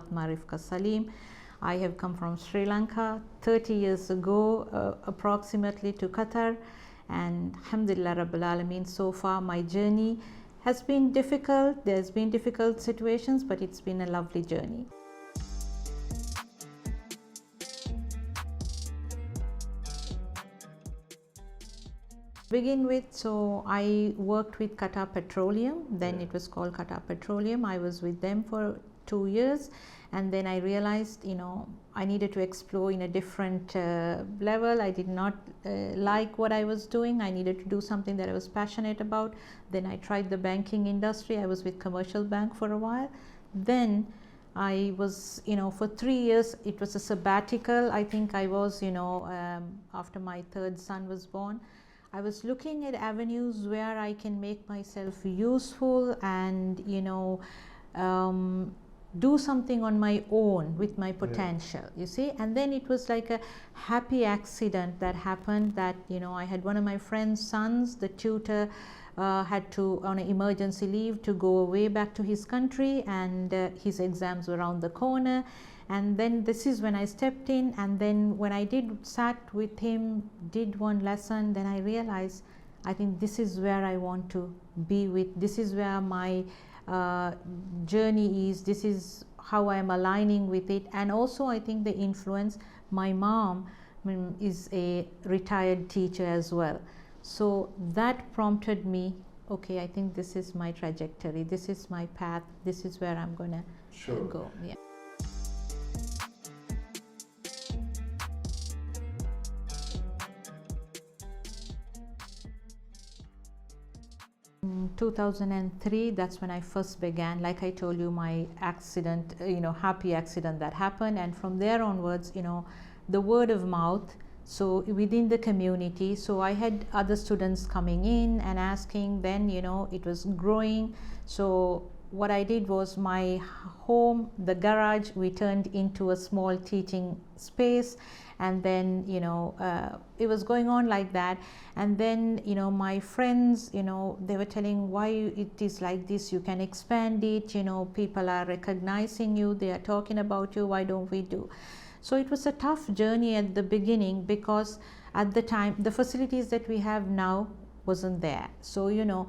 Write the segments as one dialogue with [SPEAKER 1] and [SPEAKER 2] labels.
[SPEAKER 1] Fatma Rifka Salim. I have come from Sri Lanka 30 years ago, approximately, to Qatar, and Alhamdulillah Rabbil Alameen, so far my journey has been difficult. There's been difficult situations, but it's been a lovely journey. Begin with, so I worked with Qatar Petroleum, then it was called Qatar Petroleum. I was with them for 2 years, and then I realized, I needed to explore in a different level. I did not like what I was doing. I needed to do something that I was passionate about. Then I tried the banking industry. I was with Commercial Bank for a while. Then I was, for 3 years, it was a sabbatical. I think I was, after my third son was born, I was looking at avenues where I can make myself useful and, do something on my own with my potential, you see. And then it was like a happy accident that happened that, I had one of my friend's sons, the tutor had to, on an emergency leave, to go away back to his country, and his exams were around the corner. And then this is when I stepped in, and then when I sat with him, did one lesson, then I realized, I think this is where I want to be with, this is where my journey is, this is how I am aligning with it. And also I think the influence, my mom is a retired teacher as well. So that prompted me, okay, I think this is my trajectory, this is my path, this is where I'm gonna go. Yeah. In 2003, that's when I first began. Like I told you, my accident, happy accident that happened, and from there onwards, the word of mouth, so within the community, so I had other students coming in and asking, then it was growing. So what I did was, my home, the garage, we turned into a small teaching space, and then it was going on like that. And then my friends, they were telling, why it is like this, you can expand it, people are recognizing you, they are talking about you, why don't we do? So it was a tough journey at the beginning, because at the time the facilities that we have now wasn't there. So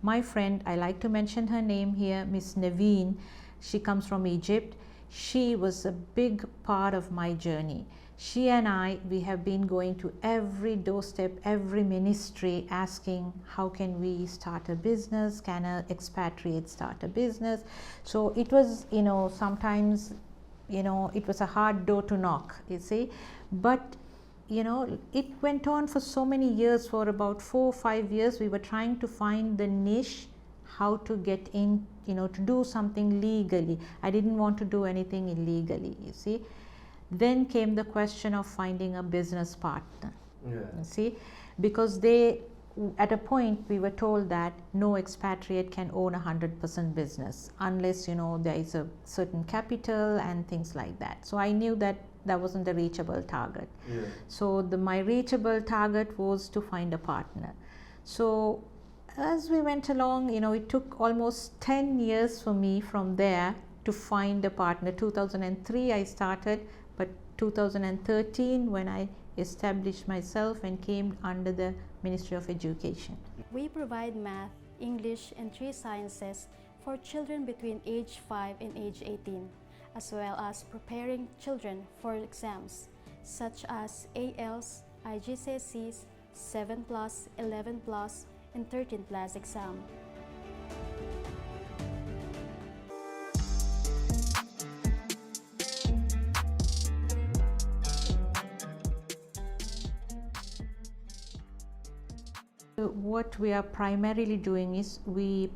[SPEAKER 1] my friend, I like to mention her name here, Miss Naveen, she comes from Egypt. She was a big part of my journey. She and I, we have been going to every doorstep, every ministry, asking, how can we start a business? Can an expatriate start a business? So it was, sometimes, it was a hard door to knock, you see. But, it went on for so many years, for about 4 or 5 years, we were trying to find the niche, how to get in, to do something legally. I didn't want to do anything illegally, you see. Then came the question of finding a business partner, you see, because at a point we were told that no expatriate can own 100% business unless, there is a certain capital and things like that. So I knew that that wasn't a reachable target. So my reachable target was to find a partner. So as we went along, it took almost 10 years for me from there to find a partner. 2003 I started, but 2013 when I established myself and came under the Ministry of Education.
[SPEAKER 2] We provide math, English, and 3 sciences for children between age 5 and age 18, as well as preparing children for exams such as ALs, IGCSEs, 7+, 11+, and 13+ exam.
[SPEAKER 1] What we are primarily doing is we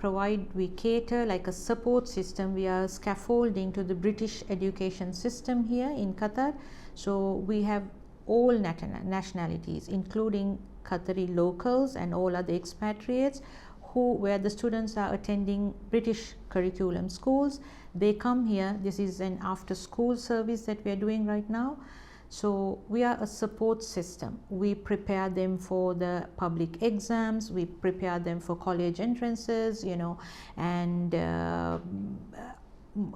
[SPEAKER 1] cater like a support system. We are scaffolding to the British education system here in Qatar. So we have all nationalities, including Qatari locals and all other expatriates, where the students are attending British curriculum schools. They come here. This is an after school service that we are doing right now. So we are a support system. We prepare them for the public exams, we prepare them for college entrances, and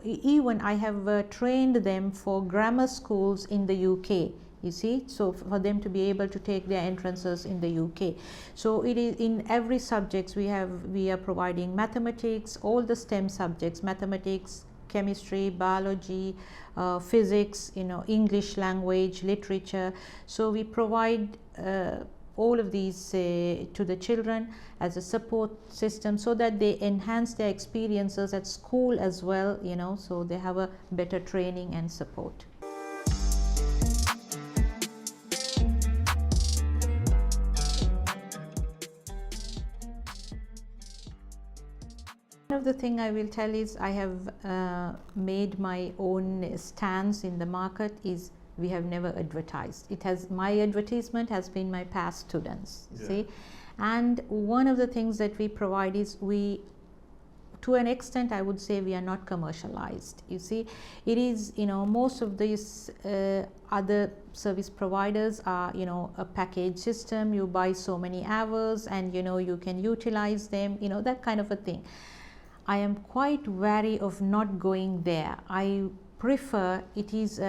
[SPEAKER 1] even I have trained them for grammar schools in the UK, you see, so for them to be able to take their entrances in the UK. So it is in every subjects we are providing mathematics, all the STEM subjects, mathematics, chemistry, biology, physics, English language, literature. So we provide all of these to the children as a support system, so that they enhance their experiences at school as well, so they have a better training and support. One of the thing I will tell is I have made my own stance in the market is we have never advertised. My advertisement has been my past students, see, and one of the things that we provide is to an extent I would say we are not commercialized. You see, it is, most of these other service providers are, a package system. You buy so many hours and you can utilize them, that kind of a thing. I am quite wary of not going there. I prefer it is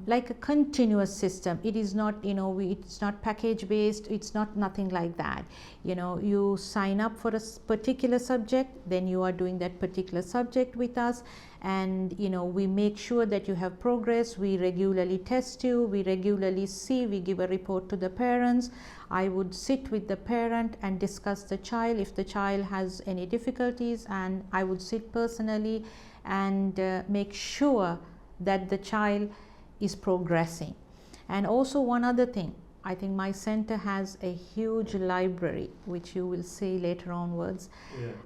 [SPEAKER 1] like a continuous system. It is not, it's not package based, it's not nothing like that. You sign up for a particular subject, then you are doing that particular subject with us, and we make sure that you have progress. We regularly test you, we regularly see, we give a report to the parents. I would sit with the parent and discuss the child if the child has any difficulties, and I would sit personally and make sure that the child is progressing. And also one other thing, I think my center has a huge library, which you will see later onwards.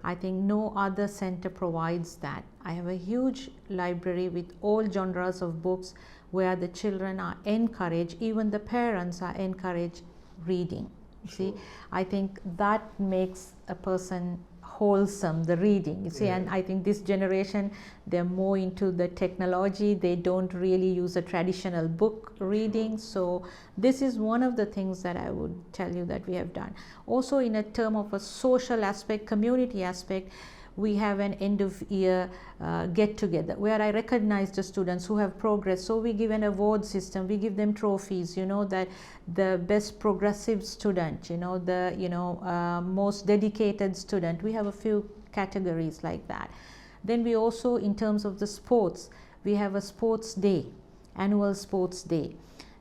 [SPEAKER 1] I think no other center provides that. I have a huge library with all genres of books where the children are encouraged, even the parents are encouraged reading. See, I think that makes a person wholesome, the reading, you see. And I think this generation, they're more into the technology. They don't really use a traditional book reading. So this is one of the things that I would tell you that we have done. Also, in a term of a social aspect, community aspect, we have an end of year get together where I recognize the students who have progressed. So we give an award system, we give them trophies, that the best progressive student, the most dedicated student. We have a few categories like that. Then we also, in terms of the sports, we have a sports day, annual sports day.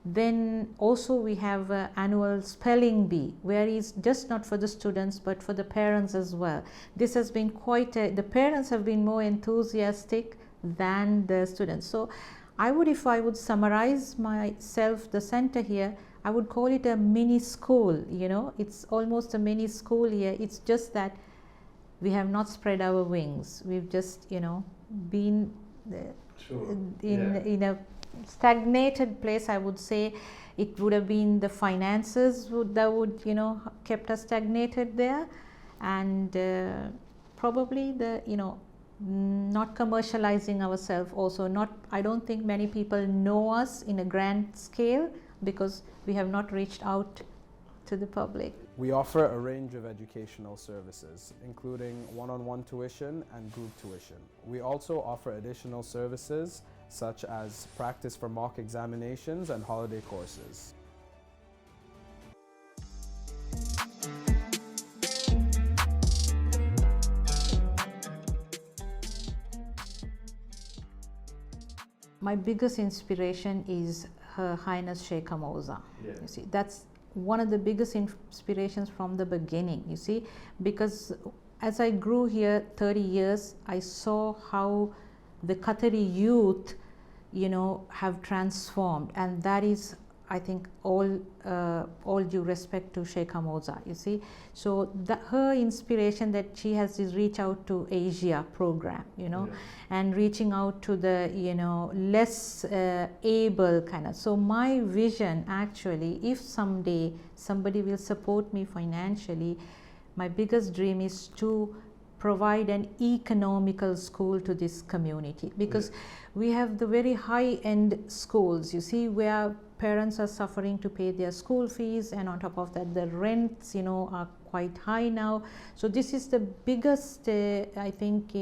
[SPEAKER 1] Then also we have an annual spelling bee, where it's just not for the students but for the parents as well. This has been the parents have been more enthusiastic than the students. So if I would summarize myself, the center here, I would call it a mini school. It's almost a mini school here. It's just that we have not spread our wings. We've just been in a stagnated place. I would say it would have been the finances that would kept us stagnated there, and probably the not commercializing ourselves also. I don't think many people know us in a grand scale because we have not reached out to the public.
[SPEAKER 3] We offer a range of educational services, including one-on-one tuition and group tuition. We also offer additional services such as practice for mock examinations and holiday courses.
[SPEAKER 1] My biggest inspiration is Her Highness Sheikh Moza. You see, that's one of the biggest inspirations from the beginning, you see, because as I grew here 30 years, I saw how the Qatari youth, have transformed, and that is, I think, all due respect to Sheikh Moza, you see. So her inspiration that she has is reach out to Asia program, and reaching out to the, less able kind of. So my vision actually, if someday somebody will support me financially, my biggest dream is to provide an economical school to this community, because we have the very high-end schools, you see, where parents are suffering to pay their school fees, and on top of that the rents are quite high now. So this is the biggest I think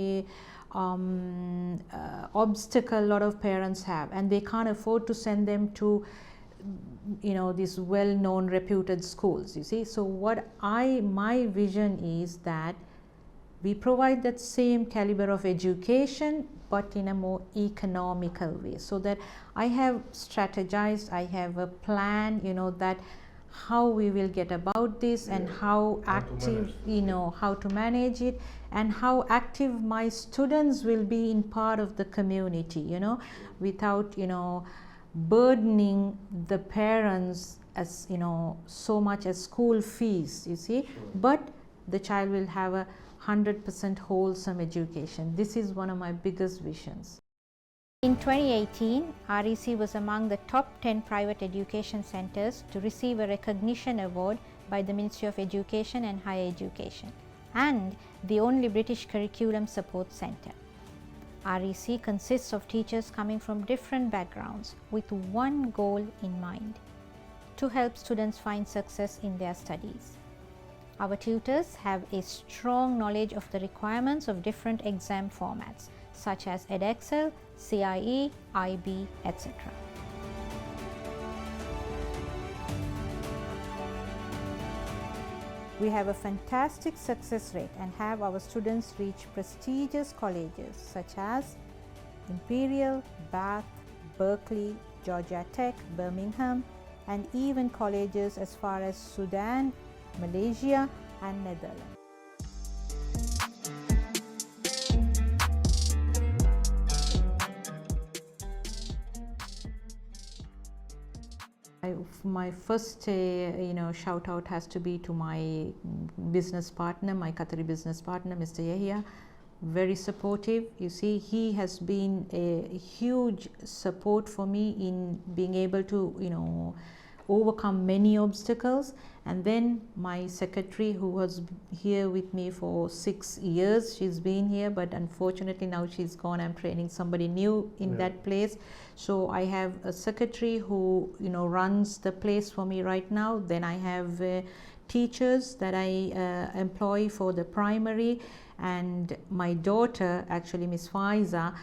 [SPEAKER 1] obstacle a lot of parents have, and they can't afford to send them to these well-known reputed schools, you see. So my vision is that we provide that same caliber of education but in a more economical way, so that I have strategized, I have a plan, that how we will get about this, and how active, how to manage it, and how active my students will be in part of the community, without, burdening the parents as, so much as school fees, you see. But the child will have a 100% wholesome education. This is one of my biggest visions.
[SPEAKER 4] In 2018, REC was among the top 10 private education centers to receive a recognition award by the Ministry of Education and Higher Education, and the only British curriculum support center. REC consists of teachers coming from different backgrounds with one goal in mind: to help students find success in their studies. Our tutors have a strong knowledge of the requirements of different exam formats such as Edexcel, CIE, IB, etc. We have a fantastic success rate and have our students reach prestigious colleges such as Imperial, Bath, Berkeley, Georgia Tech, Birmingham, and even colleges as far as Sudan, Malaysia, and Netherlands.
[SPEAKER 1] My first shout out has to be to my business partner, my Qatari business partner, Mr. Yahya. Very supportive. You see, he has been a huge support for me in being able to overcome many obstacles. And then my secretary, who was here with me for 6 years, she's been here, but unfortunately now she's gone. I'm training somebody new in that place. So I have a secretary who runs the place for me right now. Then I have teachers that I employ for the primary, and my daughter, actually Miss Faiza,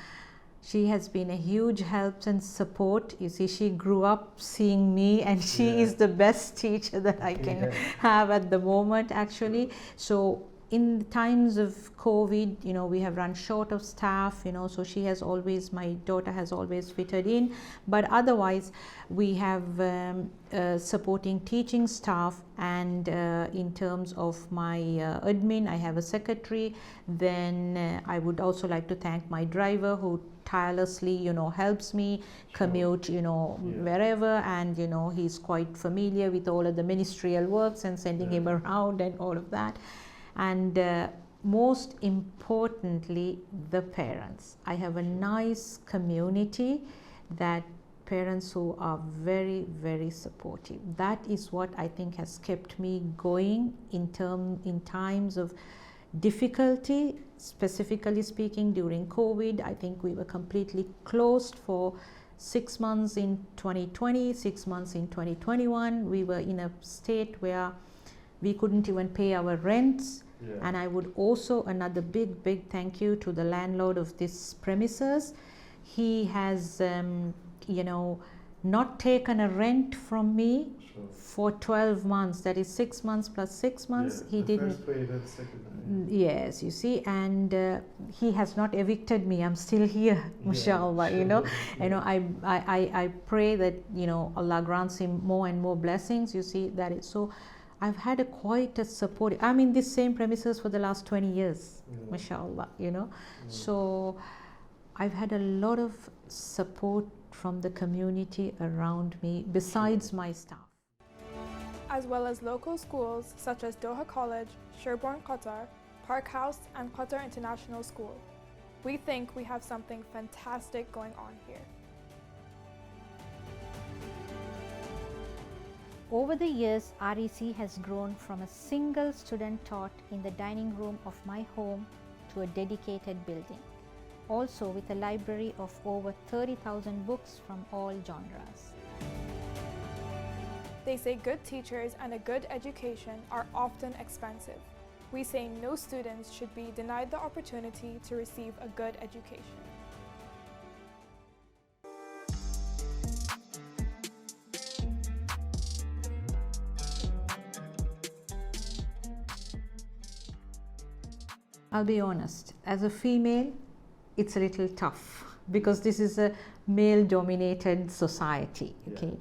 [SPEAKER 1] she has been a huge help and support. You see, she grew up seeing me, and she is the best teacher that I can have at the moment, actually. So in times of COVID, we have run short of staff, so she has always, my daughter has always fitted in. But otherwise, we have supporting teaching staff, and in terms of my admin, I have a secretary. Then I would also like to thank my driver, who tirelessly helps me commute wherever, and he's quite familiar with all of the ministerial works and sending him around and all of that. And most importantly, the parents. I have a nice community, that parents who are very, very supportive. That is what I think has kept me going in times of difficulty. Specifically speaking, during COVID, I think we were completely closed for 6 months in 2020, 6 months in 2021. We were in a state where we couldn't even pay our rents. And I would also, another big thank you to the landlord of this premises. He has not taken a rent from me for 12 months. That is 6 months plus 6 months. He didn't.
[SPEAKER 5] First pay, that's second.
[SPEAKER 1] Yes, you see, and he has not evicted me. I'm still here, mashallah. I pray that Allah grants him more and more blessings. You see, that is so. I've had quite a support. I'm in this same premises for the last 20 years, mashallah, So I've had a lot of support from the community around me, besides my staff.
[SPEAKER 6] As well as local schools such as Doha College, Sherborne Qatar, Park House, and Qatar International School. We think we have something fantastic going on here.
[SPEAKER 4] Over the years, REC has grown from a single student taught in the dining room of my home to a dedicated building, also with a library of over 30,000 books from all genres.
[SPEAKER 6] They say good teachers and a good education are often expensive. We say no students should be denied the opportunity to receive a good education.
[SPEAKER 1] I'll be honest, as a female, it's a little tough because this is a male dominated society, okay?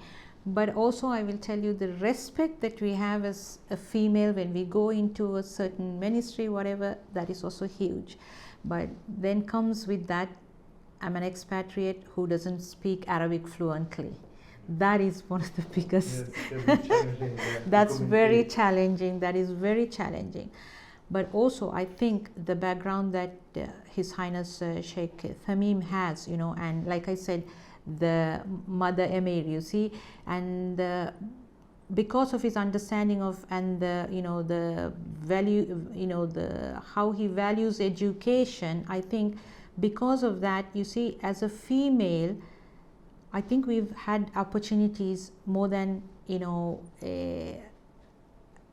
[SPEAKER 1] But also I will tell you the respect that we have as a female when we go into a certain ministry, whatever, that is also huge. But then comes with that, I'm an expatriate who doesn't speak Arabic fluently. That is one of the biggest, that's very challenging, that is very challenging. But also I think the background that His Highness Sheikh Thamim has, you know, and like I said, the Mother Emir, you see, and because of his understanding of and the, you know, the value, you know, the how he values education, I think because of that, you see, as a female, I think we've had opportunities more than, you know,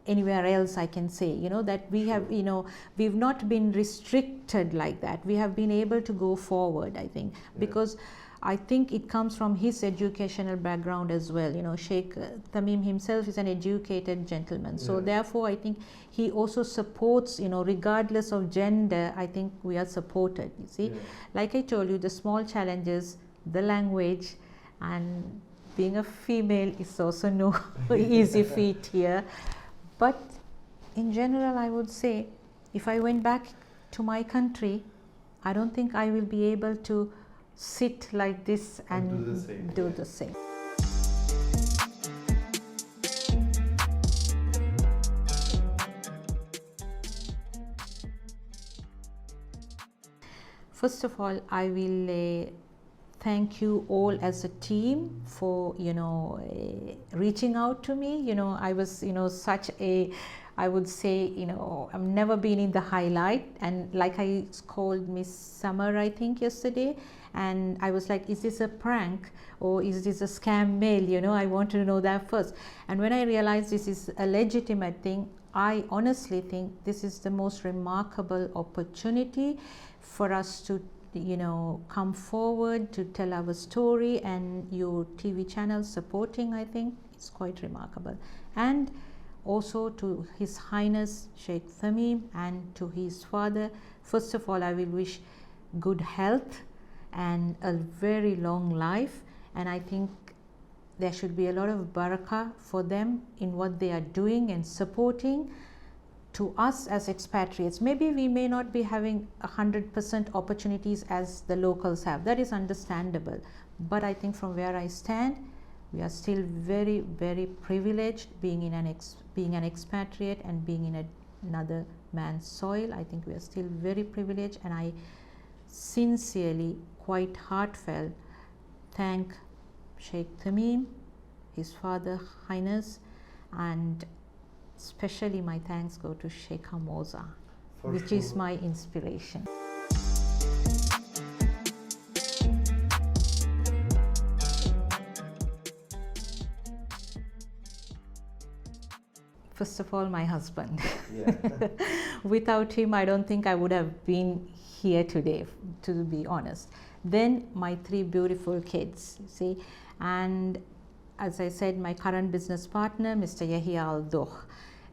[SPEAKER 1] anywhere else I can say, you know, that we have, you know, we've not been restricted like that. We have been able to go forward, I think, because I think it comes from his educational background as well. You know, Sheikh Thamim himself is an educated gentleman. So therefore, I think he also supports, you know, regardless of gender, I think we are supported, you see. Like I told you, the small challenges, the language, and being a female is also no easy feat here. But in general, I would say, if I went back to my country, I don't think I will be able to sit like this and do the same. First of all, I will thank you all as a team for, you know, reaching out to me. You know, I was, you know, such a, I would say, you know, I've never been in the highlight, and like I called Miss Summer, I think, yesterday, and I was like, is this a prank or is this a scam mail? You know, I want to know that first. And when I realized this is a legitimate thing, I honestly think this is the most remarkable opportunity for us to, you know, come forward to tell our story, and your TV channel supporting, I think it's quite remarkable. And also to His Highness Sheikh Thamim and to his father, first of all, I will wish good health and a very long life, and I think there should be a lot of barakah for them in what they are doing and supporting. To us as expatriates, maybe we may not be having 100% opportunities as the locals have. That is understandable. But I think from where I stand, we are still very, very privileged being in being an expatriate and being in another man's soil. I think we are still very privileged, and I sincerely, quite heartfelt, thank Sheikh Thamim, his father, Highness, and especially my thanks go to Sheikh Hamoza, which is my inspiration. First of all, my husband. Without him, I don't think I would have been here today, to be honest. Then my 3 beautiful kids, you see, and as I said, my current business partner, Mr. Yahya Al-Doh,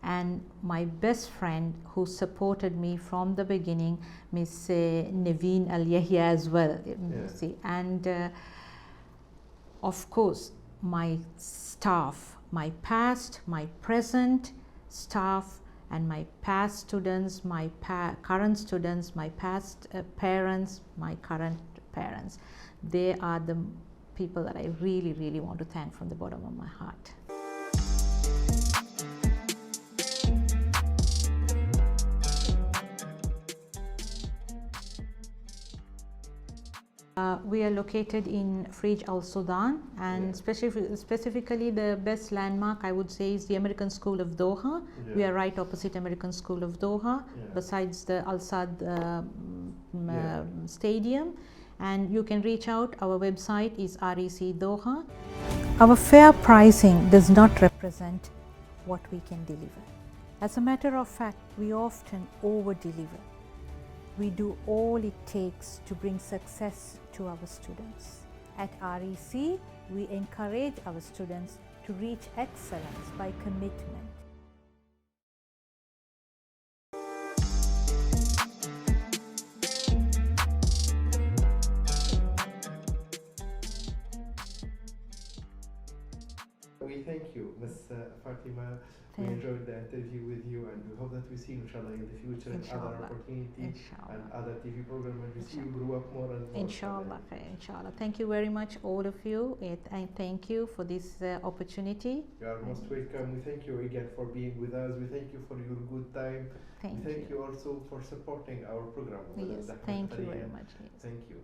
[SPEAKER 1] and my best friend who supported me from the beginning, Miss Naveen Al-Yahya as well, you see, and of course, my staff, my past, my present staff, and my past students, my current students, my past parents, my current parents. They are the people that I really, really want to thank from the bottom of my heart. We are located in Frij Al Sudan, and specifically the best landmark I would say is the American School of Doha. We are right opposite American School of Doha, besides the Al Saad Stadium. And you can reach out. Our website is REC Doha. Our fair pricing does not represent what we can deliver. As a matter of fact, we often over-deliver. We do all it takes to bring success to our students. At REC, we encourage our students to reach excellence by commitment.
[SPEAKER 5] We thank you, Ms. Fatima. We enjoyed the interview with you, and we hope that we see you, inshallah, in the future in other opportunities and other TV programs, and we see you grow up more and more.
[SPEAKER 1] Inshallah, inshallah. Thank you very much, all of you, and thank you for this opportunity.
[SPEAKER 5] You are most welcome. We thank you again for being with us. We thank you for your good time.
[SPEAKER 1] Thank
[SPEAKER 5] you also for supporting our program.
[SPEAKER 1] Yes, thank you very much. Yes.
[SPEAKER 5] Thank you.